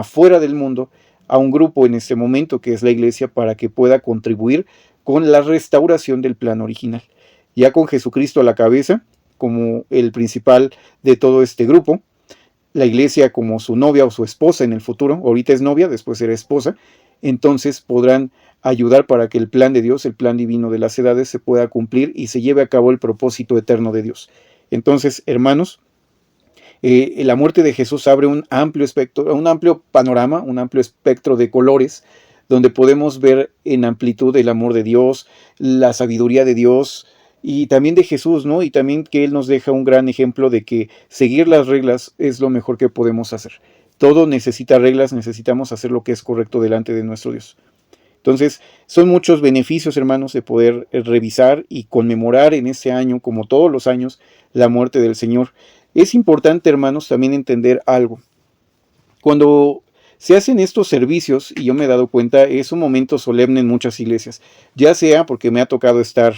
fuera del mundo a un grupo en este momento que es la iglesia, para que pueda contribuir con la restauración del plan original. Ya con Jesucristo a la cabeza, como el principal de todo este grupo, la iglesia como su novia o su esposa en el futuro, ahorita es novia, después será esposa, entonces podrán ayudar para que el plan de Dios, el plan divino de las edades, se pueda cumplir y se lleve a cabo el propósito eterno de Dios. Entonces, hermanos, la muerte de Jesús abre un amplio espectro, un amplio panorama, un amplio espectro de colores, donde podemos ver en amplitud el amor de Dios, la sabiduría de Dios, y también de Jesús, ¿no? Y también que Él nos deja un gran ejemplo de que seguir las reglas es lo mejor que podemos hacer. Todo necesita reglas, necesitamos hacer lo que es correcto delante de nuestro Dios. Entonces, son muchos beneficios, hermanos, de poder revisar y conmemorar en este año, como todos los años, la muerte del Señor. Es importante, hermanos, también entender algo. Cuando se hacen estos servicios, y yo me he dado cuenta, es un momento solemne en muchas iglesias, ya sea porque me ha tocado estar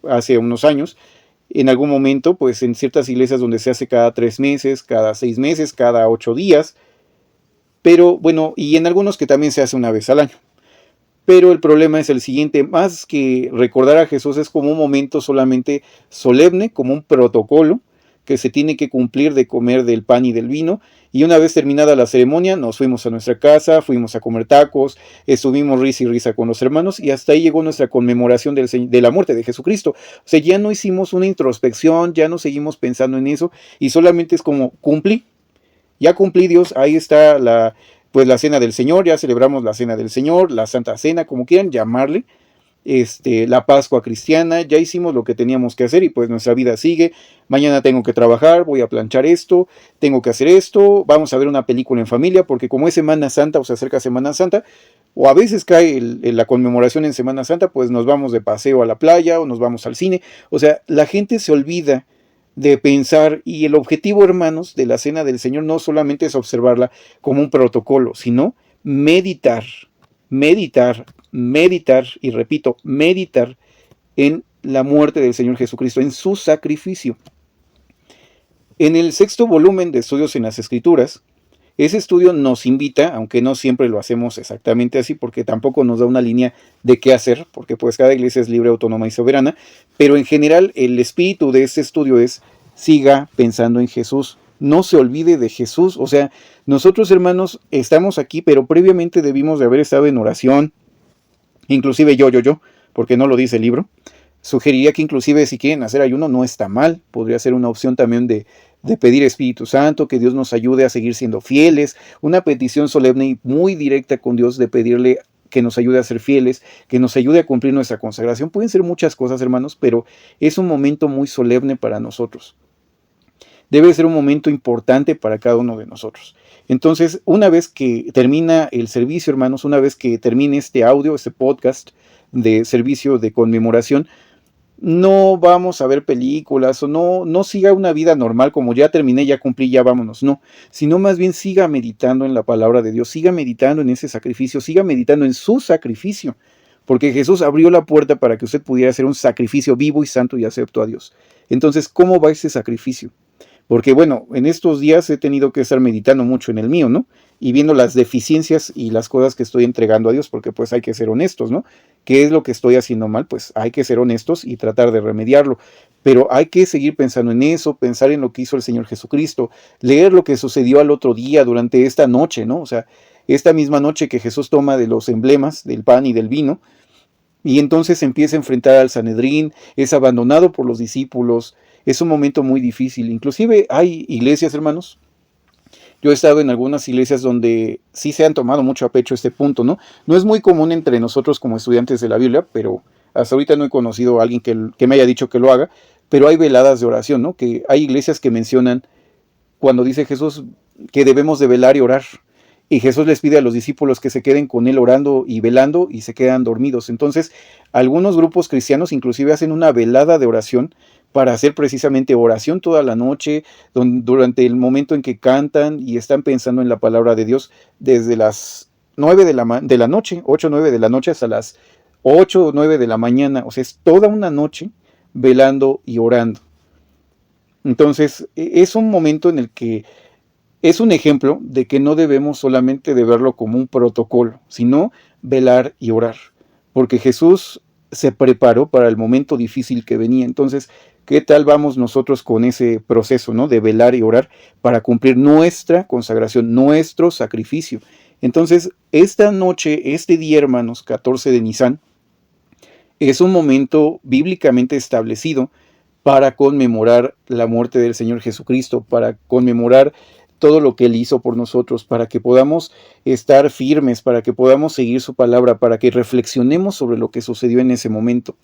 hace unos años, en algún momento, pues en ciertas iglesias donde se hace cada 3 meses, cada 6 meses, cada 8 días, pero bueno, y en algunos que también se hace una vez al año. Pero el problema es el siguiente: más que recordar a Jesús, es como un momento solamente solemne, como un protocolo que se tiene que cumplir de comer del pan y del vino, y una vez terminada la ceremonia nos fuimos a nuestra casa, fuimos a comer tacos, estuvimos risa y risa con los hermanos, y hasta ahí llegó nuestra conmemoración de la muerte de Jesucristo. O sea, ya no hicimos una introspección, ya no seguimos pensando en eso, y solamente es como, ya cumplí, Dios, ahí está la cena del Señor, ya celebramos la cena del Señor, la Santa Cena, como quieran llamarle, la Pascua cristiana, ya hicimos lo que teníamos que hacer y pues nuestra vida sigue. Mañana tengo que trabajar, voy a planchar esto, tengo que hacer esto, vamos a ver una película en familia, porque como es Semana Santa o se acerca Semana Santa, o a veces cae la conmemoración en Semana Santa, pues nos vamos de paseo a la playa o nos vamos al cine. O sea, la gente se olvida de pensar, y el objetivo, hermanos, de la Cena del Señor no solamente es observarla como un protocolo, sino meditar, y repito, meditar en la muerte del Señor Jesucristo, en su sacrificio. En el 6º volumen de Estudios en las Escrituras, ese estudio nos invita, aunque no siempre lo hacemos exactamente así, porque tampoco nos da una línea de qué hacer, porque pues cada iglesia es libre, autónoma y soberana, pero en general el espíritu de este estudio es: siga pensando en Jesús, no se olvide de Jesús. O sea, nosotros, hermanos, estamos aquí, pero previamente debimos de haber estado en oración, inclusive yo, porque no lo dice el libro. Sugeriría que inclusive si quieren hacer ayuno no está mal, podría ser una opción también de pedir Espíritu Santo, que Dios nos ayude a seguir siendo fieles, una petición solemne y muy directa con Dios de pedirle que nos ayude a ser fieles, que nos ayude a cumplir nuestra consagración. Pueden ser muchas cosas, hermanos, pero es un momento muy solemne para nosotros. Debe ser un momento importante para cada uno de nosotros. Entonces, una vez que termina el servicio, hermanos, una vez que termine este audio, este podcast de servicio de conmemoración, no vamos a ver películas o no siga una vida normal como ya terminé, ya cumplí, ya vámonos, no, sino más bien siga meditando en la palabra de Dios, siga meditando en ese sacrificio, siga meditando en su sacrificio, porque Jesús abrió la puerta para que usted pudiera hacer un sacrificio vivo y santo y acepto a Dios. Entonces, ¿cómo va ese sacrificio? Porque bueno, en estos días he tenido que estar meditando mucho en el mío, ¿no? Y viendo las deficiencias y las cosas que estoy entregando a Dios, porque pues hay que ser honestos, ¿no? ¿Qué es lo que estoy haciendo mal? Pues hay que ser honestos y tratar de remediarlo. Pero hay que seguir pensando en eso, pensar en lo que hizo el Señor Jesucristo, leer lo que sucedió al otro día durante esta noche, ¿no? O sea, esta misma noche que Jesús toma de los emblemas del pan y del vino, Y entonces empieza a enfrentar al Sanedrín, es abandonado por los discípulos, es un momento muy difícil. Inclusive hay iglesias, hermanos. Yo he estado en algunas iglesias donde sí se han tomado mucho a pecho este punto, ¿no? No es muy común entre nosotros como estudiantes de la Biblia, pero hasta ahorita no he conocido a alguien que me haya dicho que lo haga, pero hay veladas de oración, ¿no? Que hay iglesias que mencionan cuando dice Jesús que debemos de velar y orar. Y Jesús les pide a los discípulos que se queden con él orando y velando y se quedan dormidos. Entonces, algunos grupos cristianos inclusive hacen una velada de oración para hacer precisamente oración toda la noche, durante el momento en que cantan y están pensando en la palabra de Dios desde las 9 de la noche, 8 o 9 de la noche hasta las 8 o 9 de la mañana. O sea, es toda una noche velando y orando. Entonces, es un momento en el que es un ejemplo de que no debemos solamente de verlo como un protocolo, sino velar y orar. Porque Jesús se preparó para el momento difícil que venía. Entonces, ¿qué tal vamos nosotros con ese proceso, ¿no? De velar y orar para cumplir nuestra consagración, nuestro sacrificio? Entonces, esta noche, este día, hermanos, 14 de Nisan, es un momento bíblicamente establecido para conmemorar la muerte del Señor Jesucristo, para conmemorar todo lo que Él hizo por nosotros, para que podamos estar firmes, para que podamos seguir su palabra, para que reflexionemos sobre lo que sucedió en ese momento.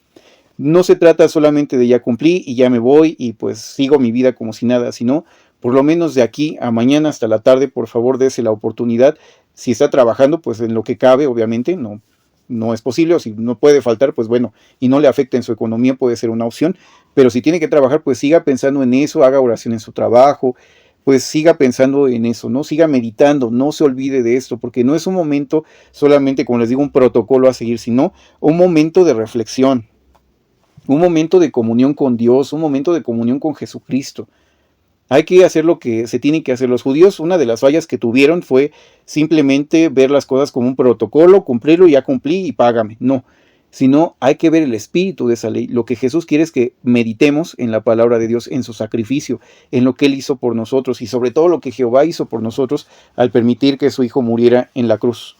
No se trata solamente de ya cumplí y ya me voy y pues sigo mi vida como si nada, sino por lo menos de aquí a mañana hasta la tarde, por favor, dése la oportunidad. Si está trabajando, pues en lo que cabe, obviamente, no es posible, o si no puede faltar, pues bueno, y no le afecta en su economía, puede ser una opción, pero si tiene que trabajar, pues siga pensando en eso, haga oración en su trabajo, pues siga pensando en eso, ¿no? Siga meditando, no se olvide de esto, porque no es un momento solamente, como les digo, un protocolo a seguir, sino un momento de reflexión, un momento de comunión con Dios, un momento de comunión con Jesucristo. Hay que hacer lo que se tiene que hacer. Los judíos, una de las fallas que tuvieron fue simplemente ver las cosas como un protocolo, cumplirlo, ya cumplí y págame. No, sino hay que ver el espíritu de esa ley. Lo que Jesús quiere es que meditemos en la palabra de Dios, en su sacrificio, en lo que Él hizo por nosotros y sobre todo lo que Jehová hizo por nosotros al permitir que su Hijo muriera en la cruz.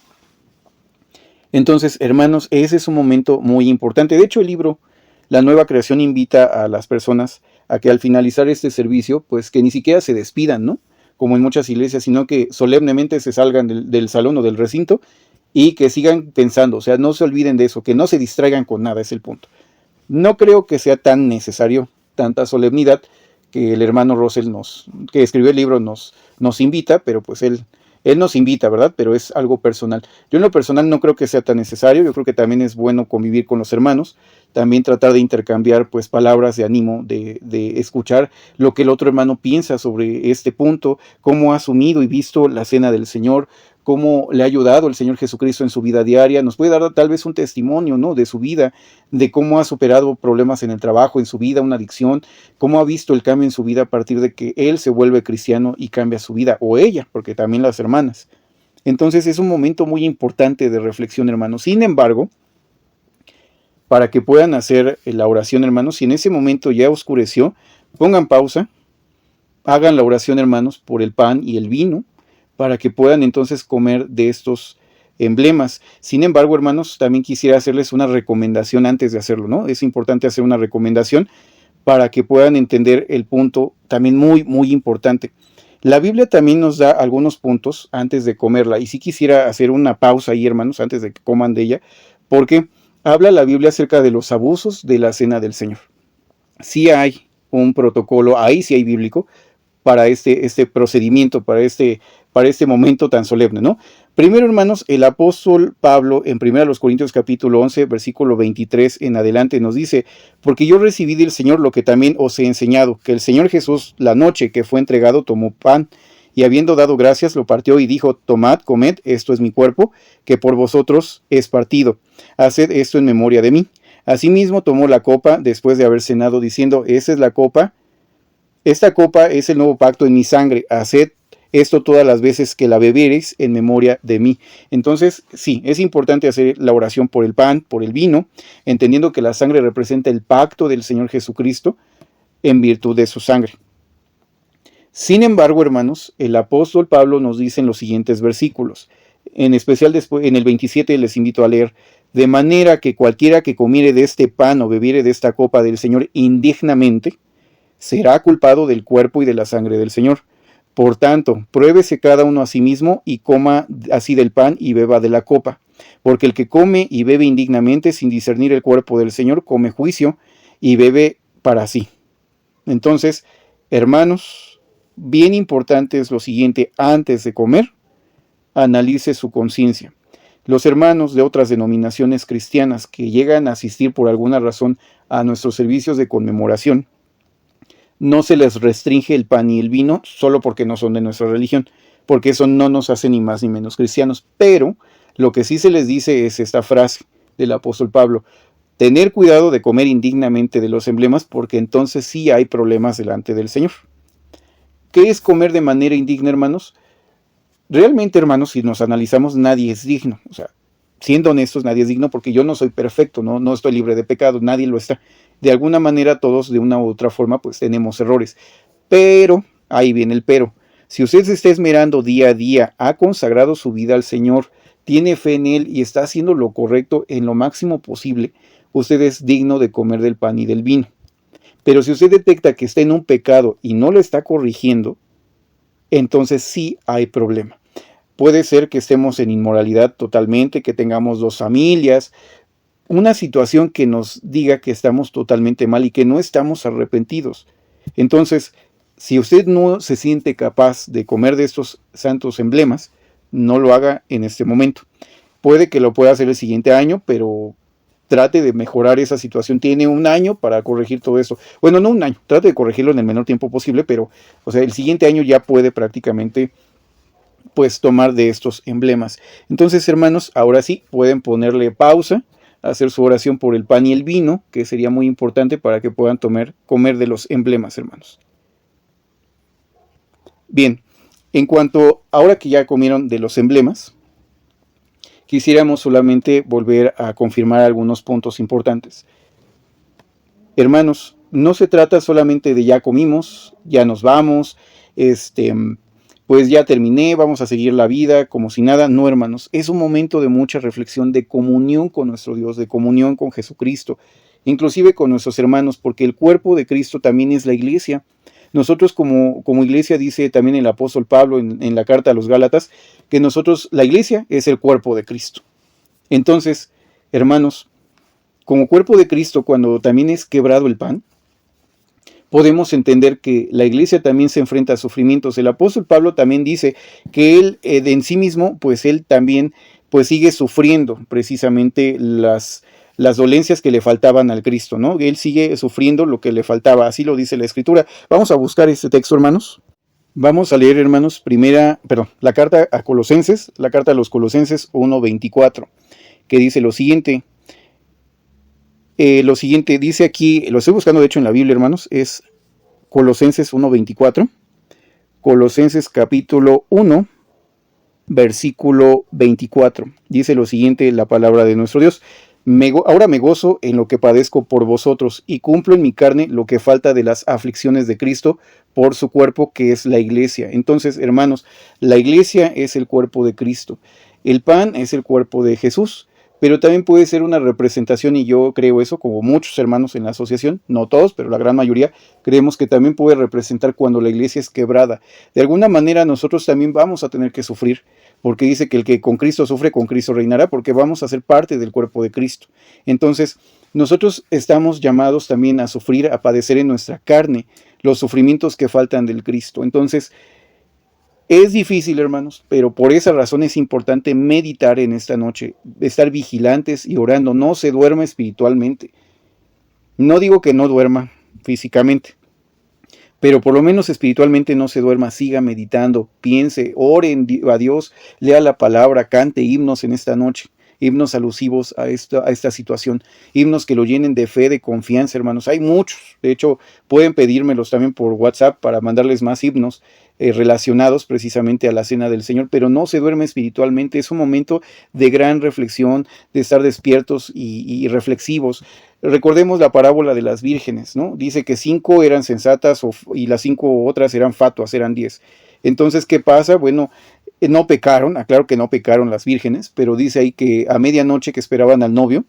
Entonces, hermanos, ese es un momento muy importante. De hecho, el libro La Nueva Creación invita a las personas a que al finalizar este servicio, pues que ni siquiera se despidan, ¿no? Como en muchas iglesias, sino que solemnemente se salgan del salón o del recinto y que sigan pensando, o sea, no se olviden de eso, que no se distraigan con nada, es el punto. No creo que sea tan necesario, tanta solemnidad, que el hermano Russell que escribió el libro nos invita, pero pues él nos invita, ¿verdad? Pero es algo personal. Yo en lo personal no creo que sea tan necesario, yo creo que también es bueno convivir con los hermanos, también tratar de intercambiar pues palabras de ánimo, de escuchar lo que el otro hermano piensa sobre este punto, cómo ha asumido y visto la cena del Señor, cómo le ha ayudado el Señor Jesucristo en su vida diaria. Nos puede dar tal vez un testimonio, ¿no? De su vida, de cómo ha superado problemas en el trabajo, en su vida, una adicción, cómo ha visto el cambio en su vida a partir de que él se vuelve cristiano y cambia su vida, o ella, porque también las hermanas. Entonces es un momento muy importante de reflexión, hermanos. Sin embargo, para que puedan hacer la oración, hermanos, si en ese momento ya oscureció, pongan pausa, hagan la oración, hermanos, por el pan y el vino, para que puedan entonces comer de estos emblemas. Sin embargo, hermanos, también quisiera hacerles una recomendación antes de hacerlo, ¿no? Es importante hacer una recomendación para que puedan entender el punto también muy, muy importante. La Biblia también nos da algunos puntos antes de comerla, y sí quisiera hacer una pausa ahí, hermanos, antes de que coman de ella, porque habla la Biblia acerca de los abusos de la cena del Señor. Sí hay un protocolo, ahí sí hay bíblico, para este procedimiento, para este momento tan solemne, ¿no? Primero, hermanos, el apóstol Pablo en 1 Corintios capítulo 11, versículo 23 en adelante nos dice: porque yo recibí del Señor lo que también os he enseñado, que el Señor Jesús, la noche que fue entregado, tomó pan, y habiendo dado gracias, lo partió y dijo: tomad, comed, esto es mi cuerpo, que por vosotros es partido. Haced esto en memoria de mí. Asimismo tomó la copa después de haber cenado, diciendo: esa es la copa, esta copa es el nuevo pacto en mi sangre. Haced esto todas las veces que la bebiereis en memoria de mí. Entonces, sí, es importante hacer la oración por el pan, por el vino, entendiendo que la sangre representa el pacto del Señor Jesucristo en virtud de su sangre. Sin embargo, hermanos, el apóstol Pablo nos dice en los siguientes versículos, en especial después, en el 27 les invito a leer: De manera que cualquiera que comiere de este pan o bebiere de esta copa del Señor indignamente, será culpado del cuerpo y de la sangre del Señor. Por tanto, pruébese cada uno a sí mismo y coma así del pan y beba de la copa. Porque el que come y bebe indignamente sin discernir el cuerpo del Señor, come juicio y bebe para sí. Entonces, hermanos, bien importante es lo siguiente: antes de comer, analice su conciencia. Los hermanos de otras denominaciones cristianas que llegan a asistir por alguna razón a nuestros servicios de conmemoración, no se les restringe el pan y el vino solo porque no son de nuestra religión, porque eso no nos hace ni más ni menos cristianos. Pero lo que sí se les dice es esta frase del apóstol Pablo: tener cuidado de comer indignamente de los emblemas, porque entonces sí hay problemas delante del Señor. ¿Qué es comer de manera indigna, hermanos? Realmente, hermanos, si nos analizamos, nadie es digno. O sea, siendo honestos, nadie es digno, porque yo no soy perfecto, no estoy libre de pecado, nadie lo está. De alguna manera, todos de una u otra forma, pues tenemos errores. Pero, ahí viene el pero. Si usted se está esmerando día a día, ha consagrado su vida al Señor, tiene fe en Él y está haciendo lo correcto en lo máximo posible, usted es digno de comer del pan y del vino. Pero si usted detecta que está en un pecado y no lo está corrigiendo, entonces sí hay problema. Puede ser que estemos en inmoralidad totalmente, que tengamos 2 familias, una situación que nos diga que estamos totalmente mal y que no estamos arrepentidos. Entonces, si usted no se siente capaz de comer de estos santos emblemas, no lo haga en este momento. Puede que lo pueda hacer el siguiente año, pero trate de mejorar esa situación. Tiene 1 año para corregir todo esto. Bueno, no 1 año, trate de corregirlo en el menor tiempo posible, pero, o sea, el siguiente año ya puede prácticamente, pues, tomar de estos emblemas. Entonces, hermanos, ahora sí, pueden ponerle pausa, hacer su oración por el pan y el vino, que sería muy importante para que puedan comer de los emblemas, hermanos. Bien, en cuanto, ahora que ya comieron de los emblemas, quisiéramos solamente volver a confirmar algunos puntos importantes. Hermanos, no se trata solamente de ya comimos, ya nos vamos, pues ya terminé, vamos a seguir la vida como si nada. No, hermanos, es un momento de mucha reflexión, de comunión con nuestro Dios, de comunión con Jesucristo, inclusive con nuestros hermanos, porque el cuerpo de Cristo también es la iglesia. Nosotros como iglesia, dice también el apóstol Pablo en la carta a los Gálatas, que nosotros, la iglesia, es el cuerpo de Cristo. Entonces, hermanos, como cuerpo de Cristo, cuando también es quebrado el pan, podemos entender que la iglesia también se enfrenta a sufrimientos. El apóstol Pablo también dice que él en sí mismo, pues él también pues sigue sufriendo precisamente las dolencias que le faltaban al Cristo, ¿no? Él sigue sufriendo lo que le faltaba, así lo dice la Escritura. Vamos a buscar este texto, hermanos. Vamos a leer, hermanos, la carta a Colosenses, la carta a los Colosenses 1:24, que dice lo siguiente. Dice aquí, lo estoy buscando de hecho en la Biblia, hermanos, es Colosenses 1:24, Colosenses capítulo 1, versículo 24. Dice lo siguiente la palabra de nuestro Dios: ahora me gozo en lo que padezco por vosotros y cumplo en mi carne lo que falta de las aflicciones de Cristo por su cuerpo, que es la iglesia. Entonces, hermanos, la iglesia es el cuerpo de Cristo. El pan es el cuerpo de Jesús, pero también puede ser una representación, y yo creo eso, como muchos hermanos en la asociación, no todos, pero la gran mayoría, creemos que también puede representar cuando la iglesia es quebrada. De alguna manera nosotros también vamos a tener que sufrir, porque dice que el que con Cristo sufre, con Cristo reinará, porque vamos a ser parte del cuerpo de Cristo. Entonces, nosotros estamos llamados también a sufrir, a padecer en nuestra carne los sufrimientos que faltan del Cristo. Entonces, es difícil, hermanos, pero por esa razón es importante meditar en esta noche, estar vigilantes y orando. No se duerma espiritualmente. No digo que no duerma físicamente, pero por lo menos espiritualmente no se duerma. Siga meditando, piense, ore a Dios, lea la palabra, cante himnos en esta noche. Himnos alusivos a esta situación, himnos que lo llenen de fe, de confianza, hermanos. Hay muchos, de hecho pueden pedírmelos también por WhatsApp para mandarles más himnos relacionados precisamente a la cena del Señor, pero no se duerme espiritualmente. Es un momento de gran reflexión, de estar despiertos y reflexivos. Recordemos la parábola de las vírgenes, ¿no? Dice que 5 eran sensatas y las 5 otras eran fatuas, eran 10. Entonces, ¿qué pasa? Bueno, no pecaron, aclaro que no pecaron las vírgenes, pero dice ahí que a medianoche que esperaban al novio,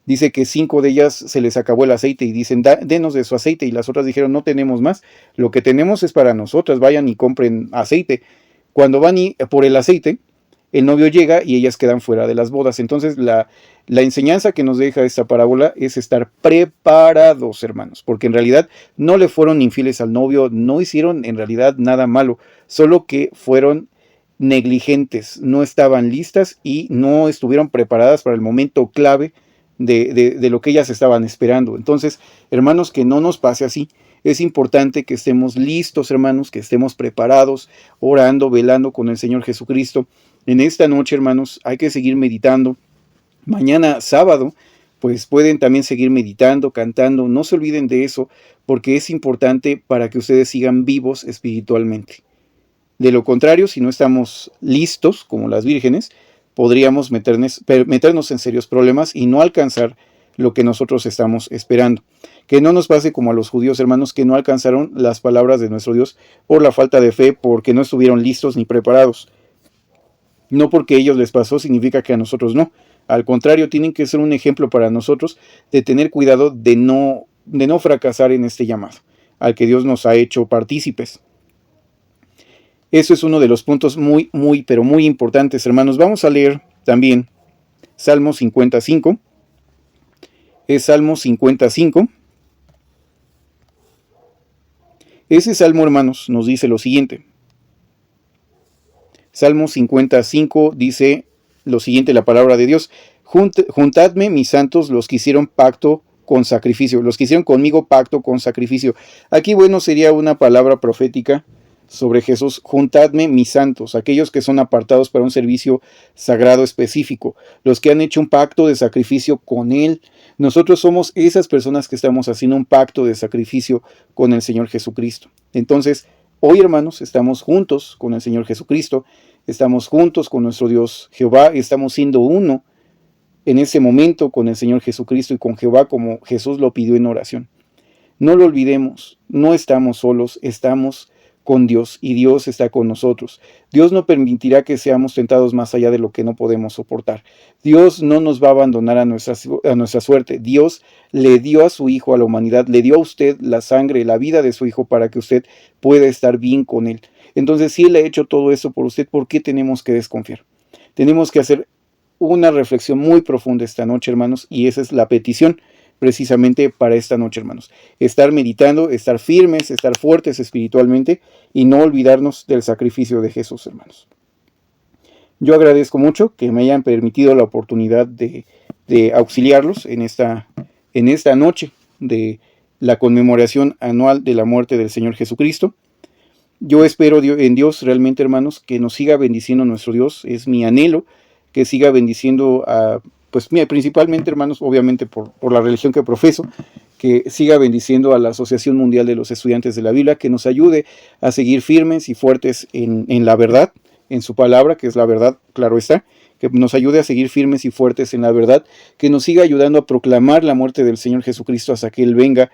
dice que 5 de ellas se les acabó el aceite y dicen, denos de su aceite, y las otras dijeron, no tenemos más, lo que tenemos es para nosotras, vayan y compren aceite. Cuando van por el aceite, el novio llega y ellas quedan fuera de las bodas. Entonces la enseñanza que nos deja esta parábola es estar preparados, hermanos, porque en realidad no le fueron infieles al novio, no hicieron en realidad nada malo, solo que fueron negligentes, no estaban listas y no estuvieron preparadas para el momento clave de lo que ellas estaban esperando. Entonces, hermanos, que no nos pase así. Es importante que estemos listos, hermanos, que estemos preparados, orando, velando con el Señor Jesucristo. En esta noche, hermanos, hay que seguir meditando. Mañana sábado, pues pueden también seguir meditando, cantando. No se olviden de eso, porque es importante para que ustedes sigan vivos espiritualmente. De lo contrario, si no estamos listos, como las vírgenes, podríamos meternos en serios problemas y no alcanzar lo que nosotros estamos esperando. Que no nos pase como a los judíos, hermanos, que no alcanzaron las palabras de nuestro Dios por la falta de fe, porque no estuvieron listos ni preparados. No porque a ellos les pasó significa que a nosotros no. Al contrario, tienen que ser un ejemplo para nosotros de tener cuidado de no fracasar en este llamado, al que Dios nos ha hecho partícipes. Eso es uno de los puntos pero muy importantes, hermanos. Vamos a leer también Salmo 55. Es Salmo 55. Ese salmo, hermanos, nos dice lo siguiente. Salmo 55 dice lo siguiente, la palabra de Dios. Juntadme, mis santos, los que hicieron pacto con sacrificio, los que hicieron conmigo pacto con sacrificio. Aquí, bueno, sería una palabra profética sobre Jesús. Juntadme, mis santos, aquellos que son apartados para un servicio sagrado específico, los que han hecho un pacto de sacrificio con Él. Nosotros somos esas personas que estamos haciendo un pacto de sacrificio con el Señor Jesucristo. Entonces, hoy, hermanos, estamos juntos con el Señor Jesucristo, estamos juntos con nuestro Dios Jehová, estamos siendo uno en ese momento con el Señor Jesucristo y con Jehová como Jesús lo pidió en oración. No lo olvidemos, no estamos solos, estamos con Dios y Dios está con nosotros. Dios no permitirá que seamos tentados más allá de lo que no podemos soportar. Dios no nos va a abandonar a nuestra suerte. Dios le dio a su Hijo a la humanidad, le dio a usted la sangre, la vida de su Hijo para que usted pueda estar bien con Él. Entonces, si Él ha hecho todo eso por usted, ¿por qué tenemos que desconfiar? Tenemos que hacer una reflexión muy profunda esta noche, hermanos, y esa es la petición precisamente para esta noche, hermanos. Estar meditando, estar firmes, estar fuertes espiritualmente y no olvidarnos del sacrificio de Jesús, hermanos. Yo agradezco mucho que me hayan permitido la oportunidad de auxiliarlos en esta noche de la conmemoración anual de la muerte del Señor Jesucristo. Yo espero en Dios realmente, hermanos, que nos siga bendiciendo nuestro Dios. Es mi anhelo que siga bendiciendo a principalmente, hermanos, obviamente por la religión que profeso, que siga bendiciendo a la Asociación Mundial de los Estudiantes de la Biblia, que nos ayude a seguir firmes y fuertes en la verdad, en su palabra, que es la verdad, claro está, que nos ayude a seguir firmes y fuertes en la verdad, que nos siga ayudando a proclamar la muerte del Señor Jesucristo hasta que Él venga.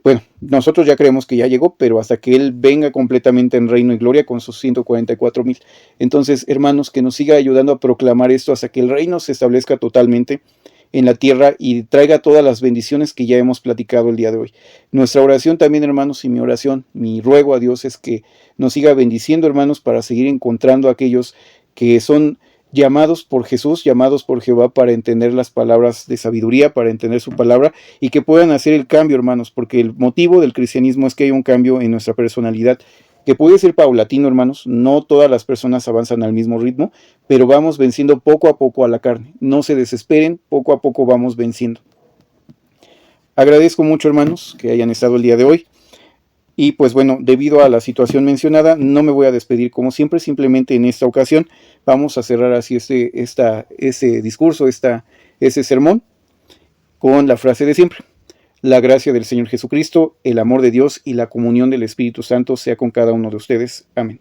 Bueno, nosotros ya creemos que ya llegó, pero hasta que Él venga completamente en reino y gloria con sus 144,000. Entonces, hermanos, que nos siga ayudando a proclamar esto hasta que el reino se establezca totalmente en la tierra y traiga todas las bendiciones que ya hemos platicado el día de hoy. Nuestra oración también, hermanos, y mi oración, mi ruego a Dios es que nos siga bendiciendo, hermanos, para seguir encontrando a aquellos que son llamados por Jesús, llamados por Jehová para entender las palabras de sabiduría, para entender su palabra y que puedan hacer el cambio, hermanos, porque el motivo del cristianismo es que haya un cambio en nuestra personalidad, que puede ser paulatino, hermanos. No todas las personas avanzan al mismo ritmo, pero vamos venciendo poco a poco a la carne. No se desesperen, poco a poco vamos venciendo. Agradezco mucho, hermanos, que hayan estado el día de hoy. Y pues bueno, debido a la situación mencionada, no me voy a despedir como siempre, simplemente en esta ocasión vamos a cerrar así ese discurso, ese sermón, con la frase de siempre. La gracia del Señor Jesucristo, el amor de Dios y la comunión del Espíritu Santo sea con cada uno de ustedes. Amén.